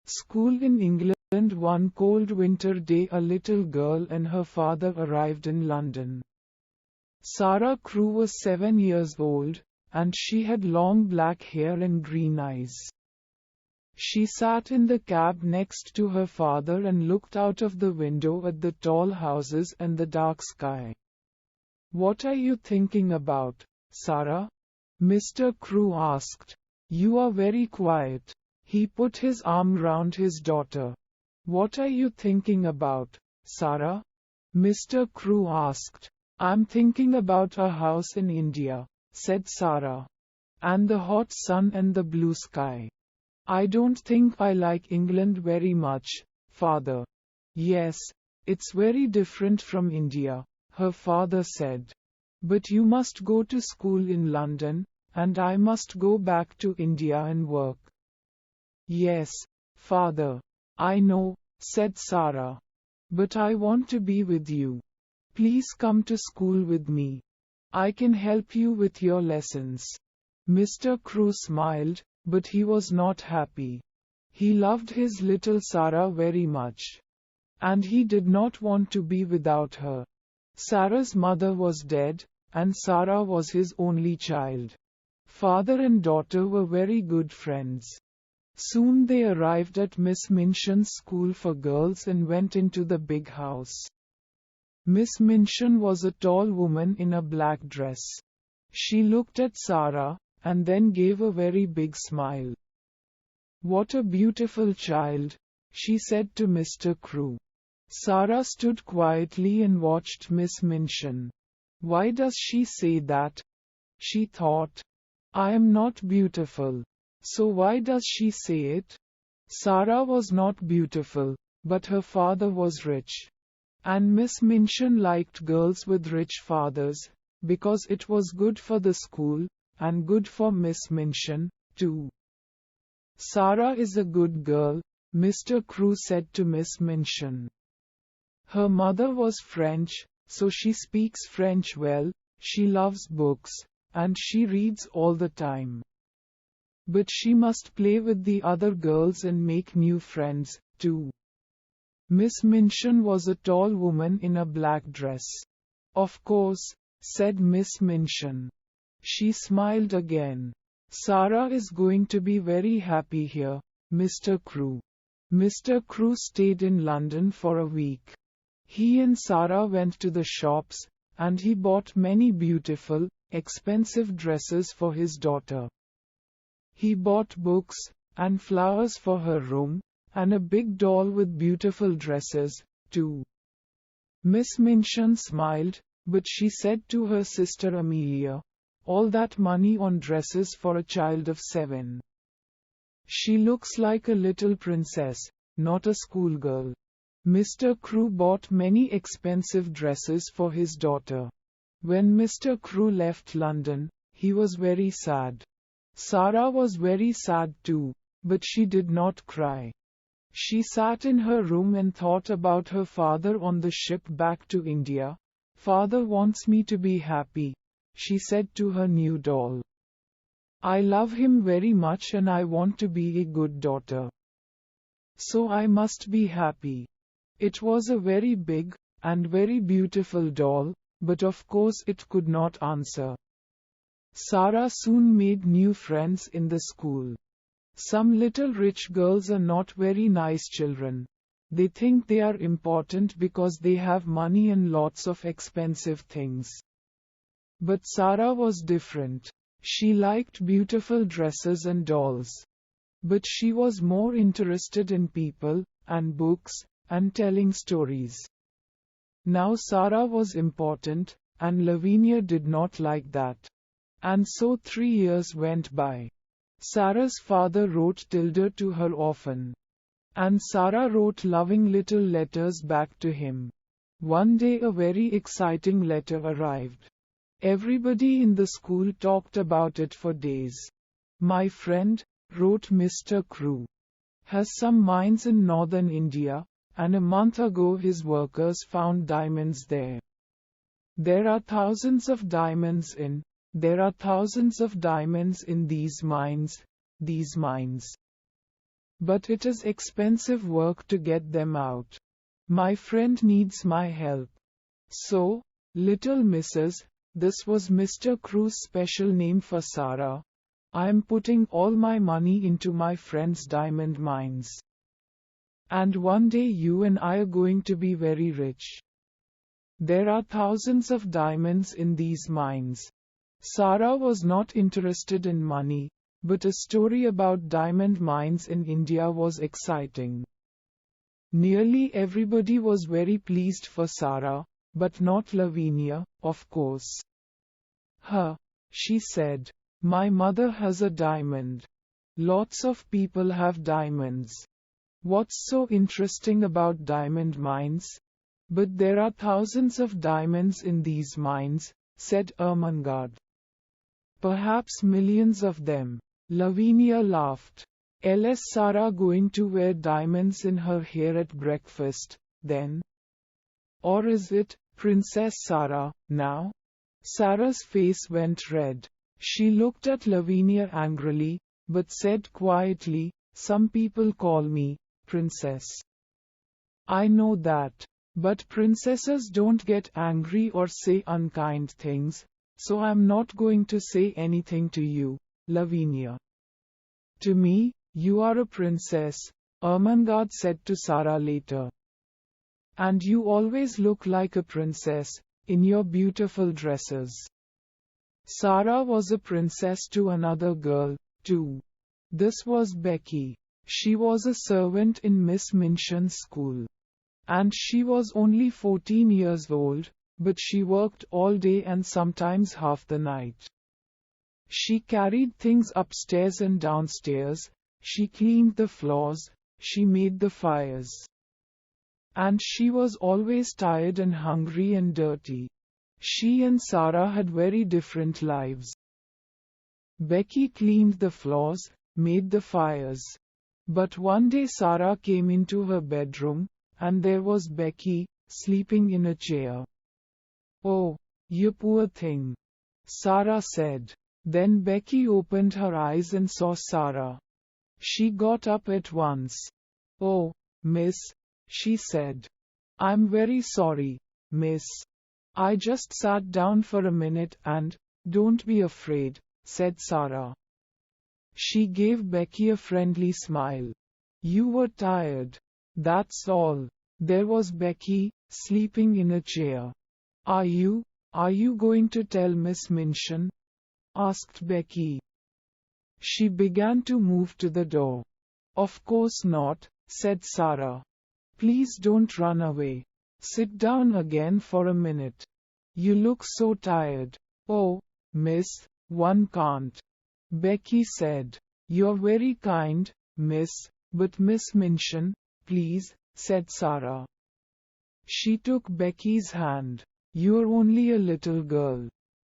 School in England. One cold winter day, a little girl and her father arrived in London. Sarah Crewe was 7 years old, and she had long black hair and green eyes. She sat in the cab next to her father and looked out of the window at the tall houses and the dark sky. "What are you thinking about, Sarah?" Mr. Crewe asked. "You are very quiet." He put his arm round his daughter. "What are you thinking about, Sarah?" Mr. Crewe asked. "I'm thinking about a house in India," said Sarah. "And the hot sun and the blue sky. I don't think I like England very much, father." "Yes, it's very different from India," her father said. "But you must go to school in London, and I must go back to India and work." "Yes, father. I know," said Sarah. "But I want to be with you. Please come to school with me. I can help you with your lessons." Mr. Crewe smiled, but he was not happy. He loved his little Sarah very much. And he did not want to be without her. Sarah's mother was dead, and Sarah was his only child. Father and daughter were very good friends. Soon they arrived at Miss Minchin's school for girls and went into the big house. Miss Minchin was a tall woman in a black dress. She looked at Sarah, and then gave a very big smile. "What a beautiful child," she said to Mr. Crewe. Sarah stood quietly and watched Miss Minchin. "Why does she say that?" she thought. "I am not beautiful. So why does she say it?" Sarah was not beautiful, but her father was rich. And Miss Minchin liked girls with rich fathers, because it was good for the school, and good for Miss Minchin, too. "Sarah is a good girl," Mr. Crewe said to Miss Minchin. "Her mother was French, so she speaks French well, she loves books, and she reads all the time. But she must play with the other girls and make new friends, too." Miss Minchin was a tall woman in a black dress. "Of course," said Miss Minchin. She smiled again. "Sarah is going to be very happy here, Mr. Crewe." Mr. Crewe stayed in London for a week. He and Sarah went to the shops, and he bought many beautiful, expensive dresses for his daughter. He bought books, and flowers for her room, and a big doll with beautiful dresses, too. Miss Minchin smiled, but she said to her sister Amelia, "All that money on dresses for a child of 7. She looks like a little princess, not a schoolgirl." Mr. Crewe bought many expensive dresses for his daughter. When Mr. Crewe left London, he was very sad. Sarah was very sad too, but she did not cry. She sat in her room and thought about her father on the ship back to India. "Father wants me to be happy," she said to her new doll. "I love him very much and I want to be a good daughter. So I must be happy." It was a very big and very beautiful doll, but of course it could not answer. Sarah soon made new friends in the school. Some little rich girls are not very nice children. They think they are important because they have money and lots of expensive things. But Sarah was different. She liked beautiful dresses and dolls. But she was more interested in people, and books, and telling stories. Now Sarah was important, and Lavinia did not like that. And so 3 years went by. Sarah's father wrote Tilda to her often. And Sarah wrote loving little letters back to him. One day a very exciting letter arrived. Everybody in the school talked about it for days. "My friend," wrote Mr. Crewe, "has some mines in northern India, and a month ago his workers found diamonds there. There are thousands of diamonds in these mines, these mines. But it is expensive work to get them out. My friend needs my help. So, little Mrs., this was Mr. Crew's special name for Sarah, I am putting all my money into my friend's diamond mines. And one day you and I are going to be very rich. There are thousands of diamonds in these mines. Sarah was not interested in money, but a story about diamond mines in India was exciting. Nearly everybody was very pleased for Sarah, but not Lavinia, of course. She said, my mother has a diamond. Lots of people have diamonds. What's so interesting about diamond mines? But there are thousands of diamonds in these mines, said Ermengarde. Perhaps millions of them. Lavinia laughed. Is Sarah going to wear diamonds in her hair at breakfast, then? Or is it, Princess Sarah, now? Sarah's face went red. She looked at Lavinia angrily, but said quietly, some people call me, Princess. I know that. But princesses don't get angry or say unkind things, so I'm not going to say anything to you, Lavinia. To me, you are a princess, Ermengarde said to Sarah later. And you always look like a princess, in your beautiful dresses. Sarah was a princess to another girl, too. This was Becky. She was a servant in Miss Minchin's school. And she was only 14 years old, but she worked all day and sometimes half the night. She carried things upstairs and downstairs, she cleaned the floors, she made the fires. And she was always tired and hungry and dirty. She and Sarah had very different lives. Becky cleaned the floors, made the fires. But one day Sarah came into her bedroom, and there was Becky, sleeping in a chair. Oh, you poor thing, Sarah said. Then Becky opened her eyes and saw Sarah. She got up at once. Oh, miss, she said. I'm very sorry, miss. I just sat down for a minute and, don't be afraid, said Sarah. She gave Becky a friendly smile. You were tired. That's all. There was Becky, sleeping in a chair. Are you going to tell Miss Minchin? Asked Becky. She began to move to the door. Of course not, said Sarah. Please don't run away. Sit down again for a minute. You look so tired. Oh, miss, one can't. Becky said. You're very kind, miss, but Miss Minchin, please, said Sarah. She took Becky's hand. You're only a little girl.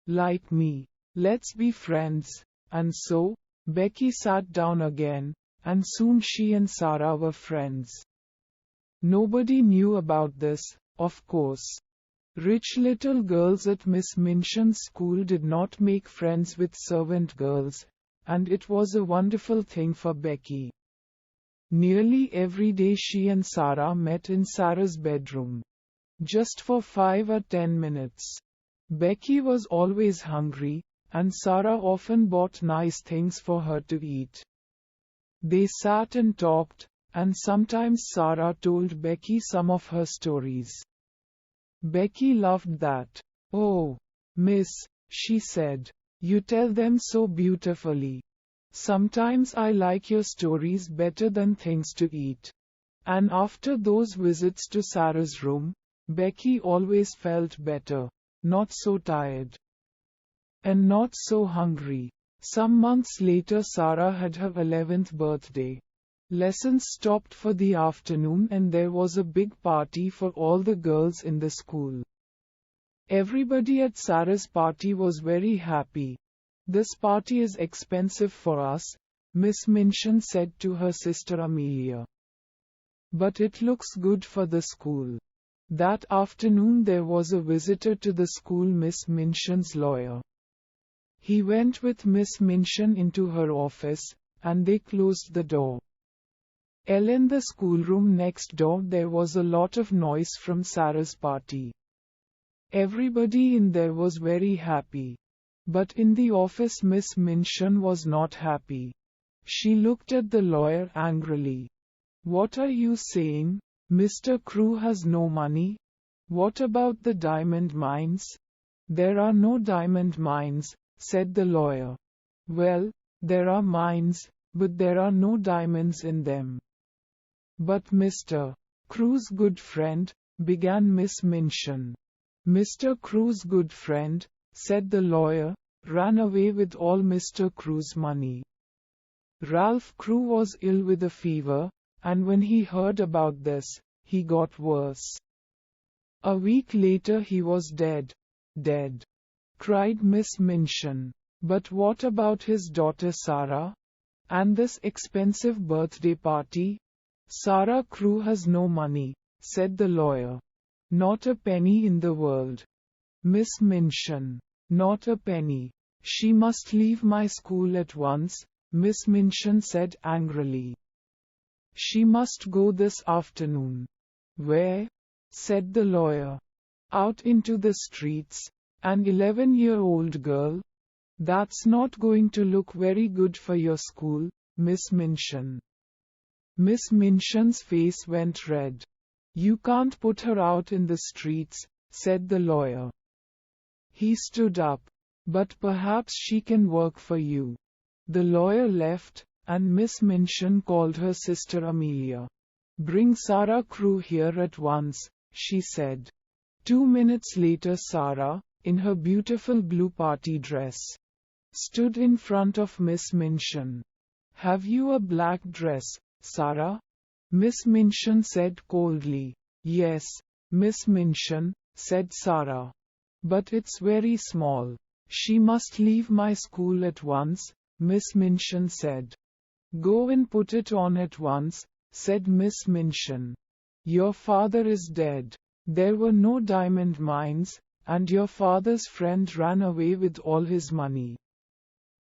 Like me. Let's be friends. And so, Becky sat down again, and soon she and Sarah were friends. Nobody knew about this, of course. Rich little girls at Miss Minchin's school did not make friends with servant girls, and it was a wonderful thing for Becky. Nearly every day she and Sarah met in Sarah's bedroom. Just for 5 or 10 minutes. Becky was always hungry, and Sarah often bought nice things for her to eat. They sat and talked, and sometimes Sarah told Becky some of her stories. Becky loved that. Oh, miss, she said, you tell them so beautifully. Sometimes I like your stories better than things to eat. And after those visits to Sarah's room, Becky always felt better, not so tired. And not so hungry. Some months later Sarah had her 11th birthday. Lessons stopped for the afternoon and there was a big party for all the girls in the school. Everybody at Sarah's party was very happy. This party is expensive for us, Miss Minchin said to her sister Amelia. But it looks good for the school. That afternoon there was a visitor to the school, Miss Minchin's lawyer. He went with Miss Minchin into her office, and they closed the door. In the schoolroom next door there was a lot of noise from Sarah's party. Everybody in there was very happy. But in the office Miss Minchin was not happy. She looked at the lawyer angrily. "What are you saying? Mr. Crew has no money? What about the diamond mines?" "There are no diamond mines," said the lawyer. "Well, there are mines, but there are no diamonds in them." "But Mr. Crew's good friend," began Miss Minchin. "Mr. Crew's good friend," said the lawyer, "ran away with all Mr. Crew's money. Ralph Crew was ill with a fever, and when he heard about this, he got worse. A week later he was dead." "Dead?" cried Miss Minchin. "But what about his daughter Sarah? And this expensive birthday party?" "Sarah Crew has no money," said the lawyer. "Not a penny in the world. Miss Minchin, not a penny. She must leave my school at once," Miss Minchin said angrily. "She must go this afternoon." "Where?" said the lawyer. "Out into the streets. An 11-year-old girl? That's not going to look very good for your school, Miss Minchin." Miss Minchin's face went red. "You can't put her out in the streets," said the lawyer. He stood up. "But perhaps she can work for you." The lawyer left, and Miss Minchin called her sister Amelia. "Bring Sarah Crew here at once," she said. 2 minutes later Sarah, in her beautiful blue party dress, stood in front of Miss Minchin. "Have you a black dress, Sarah?" Miss Minchin said coldly. "Yes, Miss Minchin," said Sarah. "But it's very small." "She must leave my school at once," Miss Minchin said. "Go and put it on at once," said Miss Minchin. "Your father is dead. There were no diamond mines, and your father's friend ran away with all his money.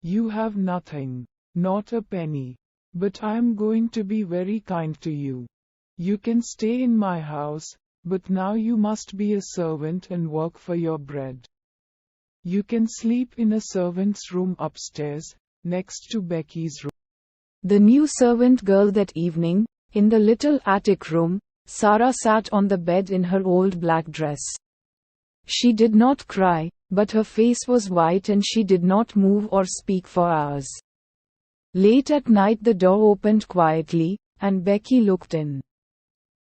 You have nothing, not a penny. But I am going to be very kind to you. You can stay in my house, but now you must be a servant and work for your bread. You can sleep in a servant's room upstairs, next to Becky's room." The new servant girl that evening, in the little attic room, Sarah sat on the bed in her old black dress. She did not cry, but her face was white and she did not move or speak for hours. Late at night the door opened quietly, and Becky looked in.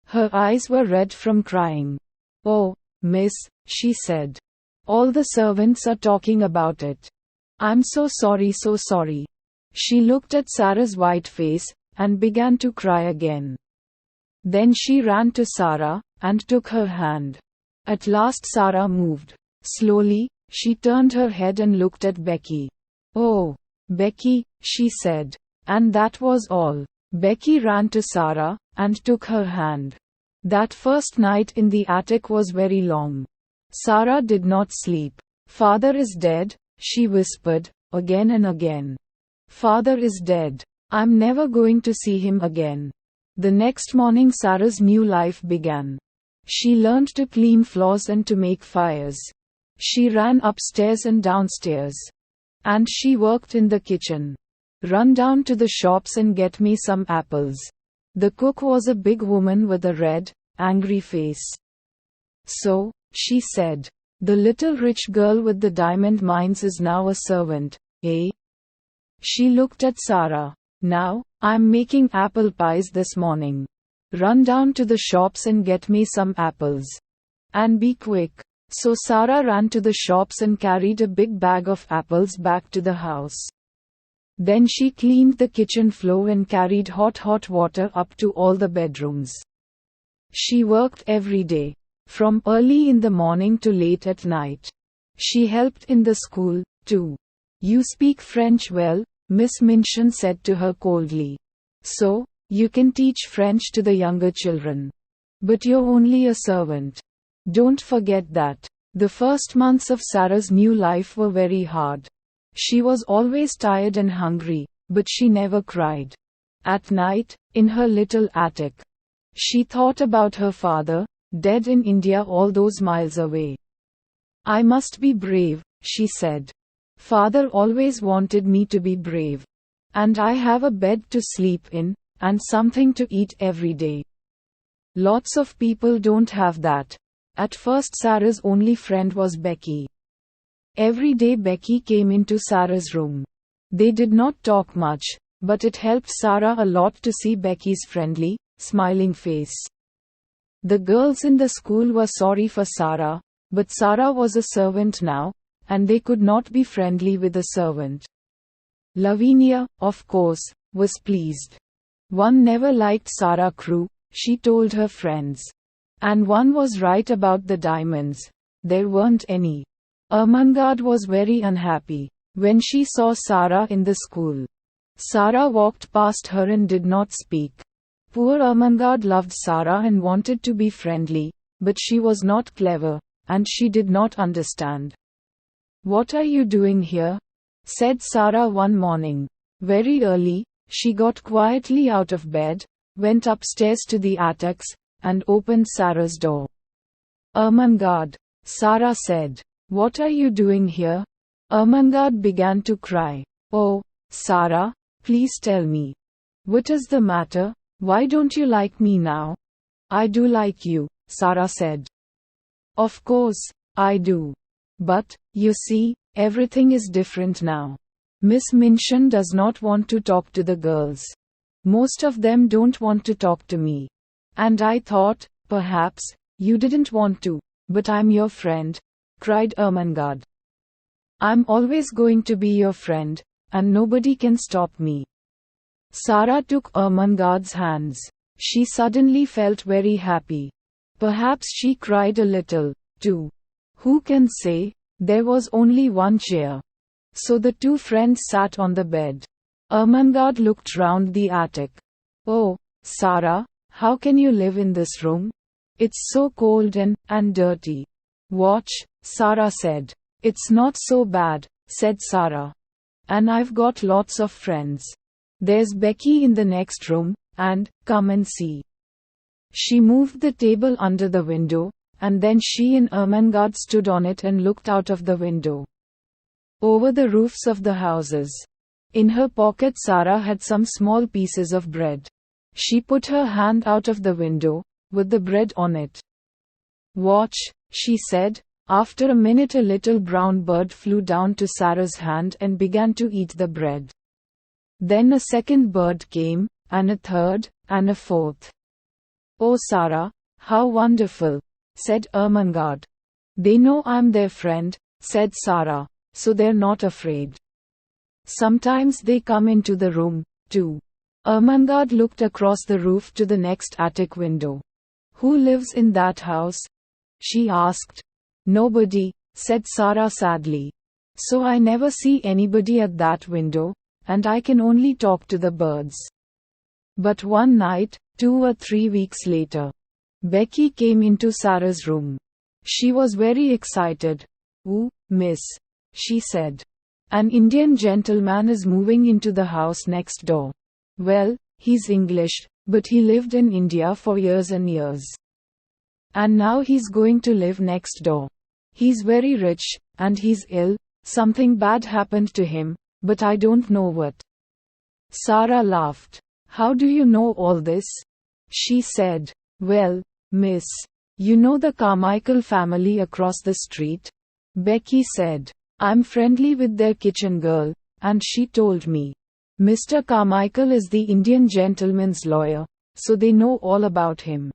Her eyes were red from crying. "Oh, miss," she said. "All the servants are talking about it. I'm so sorry, so sorry." She looked at Sarah's white face, and began to cry again. Then she ran to Sarah, and took her hand. At last Sarah moved. Slowly, she turned her head and looked at Becky. "Oh, Becky," she said. And that was all. Becky ran to Sarah, and took her hand. That first night in the attic was very long. Sarah did not sleep. "Father is dead," she whispered, again and again. "Father is dead. I'm never going to see him again." The next morning Sarah's new life began. She learned to clean floors and to make fires. She ran upstairs and downstairs. And she worked in the kitchen. "Run down to the shops and get me some apples." The cook was a big woman with a red, angry face. "So," she said, "the little rich girl with the diamond mines is now a servant, eh?" She looked at Sarah. "Now, I'm making apple pies this morning. Run down to the shops and get me some apples. And be quick." So Sarah ran to the shops and carried a big bag of apples back to the house. Then she cleaned the kitchen floor and carried hot water up to all the bedrooms. She worked every day, from early in the morning to late at night. She helped in the school, too. "You speak French well," Miss Minchin said to her coldly. "So, you can teach French to the younger children. But you're only a servant. Don't forget that." The first months of Sarah's new life were very hard. She was always tired and hungry, but she never cried. At night, in her little attic, she thought about her father, dead in India all those miles away. I must be brave, she said. Father always wanted me to be brave. And I have a bed to sleep in, and something to eat every day. Lots of people don't have that. At first Sarah's only friend was Becky. Every day Becky came into Sarah's room. They did not talk much, but it helped Sarah a lot to see Becky's friendly, smiling face. The girls in the school were sorry for Sarah, but Sarah was a servant now, and they could not be friendly with a servant. Lavinia, of course, was pleased. One never liked Sarah Crew, she told her friends. And one was right about the diamonds. There weren't any. Ermengarde was very unhappy when she saw Sarah in the school. Sarah walked past her and did not speak. Poor Ermengarde loved Sarah and wanted to be friendly, but she was not clever, and she did not understand. "What are you doing here?" said Sarah one morning. Very early, she got quietly out of bed, went upstairs to the attics, and opened Sarah's door. "Ermengarde," Sarah said. "What are you doing here?" Ermengarde began to cry. "Oh, Sarah, please tell me. What is the matter? Why don't you like me now?" "I do like you," Sarah said. "Of course, I do. But, you see, everything is different now. Miss Minchin does not want to talk to the girls. Most of them don't want to talk to me. And I thought, perhaps, you didn't want to, but I'm your friend," cried Ermengarde. "I'm always going to be your friend, and nobody can stop me." Sarah took Ermengarde's hands. She suddenly felt very happy. Perhaps she cried a little, too. Who can say? There was only one chair. So the two friends sat on the bed. Ermengarde looked round the attic. "Oh, Sarah, how can you live in this room? It's so cold and dirty." "Watch," Sarah said. "It's not so bad," said Sarah. "And I've got lots of friends. There's Becky in the next room, and, come and see." She moved the table under the window, and then she and Ermengarde stood on it and looked out of the window. Over the roofs of the houses. In her pocket Sarah had some small pieces of bread. She put her hand out of the window, with the bread on it. "Watch," she said. After a minute a little brown bird flew down to Sarah's hand and began to eat the bread. Then a second bird came, and a third, and a fourth. "Oh Sarah, how wonderful," said Ermengarde. "They know I'm their friend," said Sarah, "so they're not afraid. Sometimes they come into the room, too." Ermengarde looked across the roof to the next attic window. "Who lives in that house?" she asked. "Nobody," said Sarah sadly. "So I never see anybody at that window, and I can only talk to the birds." But one night, 2 or 3 weeks later, Becky came into Sarah's room. She was very excited. "Ooh, miss," she said. "An Indian gentleman is moving into the house next door. Well, he's English, but he lived in India for years and years. And now he's going to live next door. He's very rich, and he's ill. Something bad happened to him, but I don't know what." Sarah laughed. "How do you know all this?" she said. "Well, miss, you know the Carmichael family across the street?" Becky said. "I'm friendly with their kitchen girl, and she told me. Mr. Carmichael is the Indian gentleman's lawyer, so they know all about him."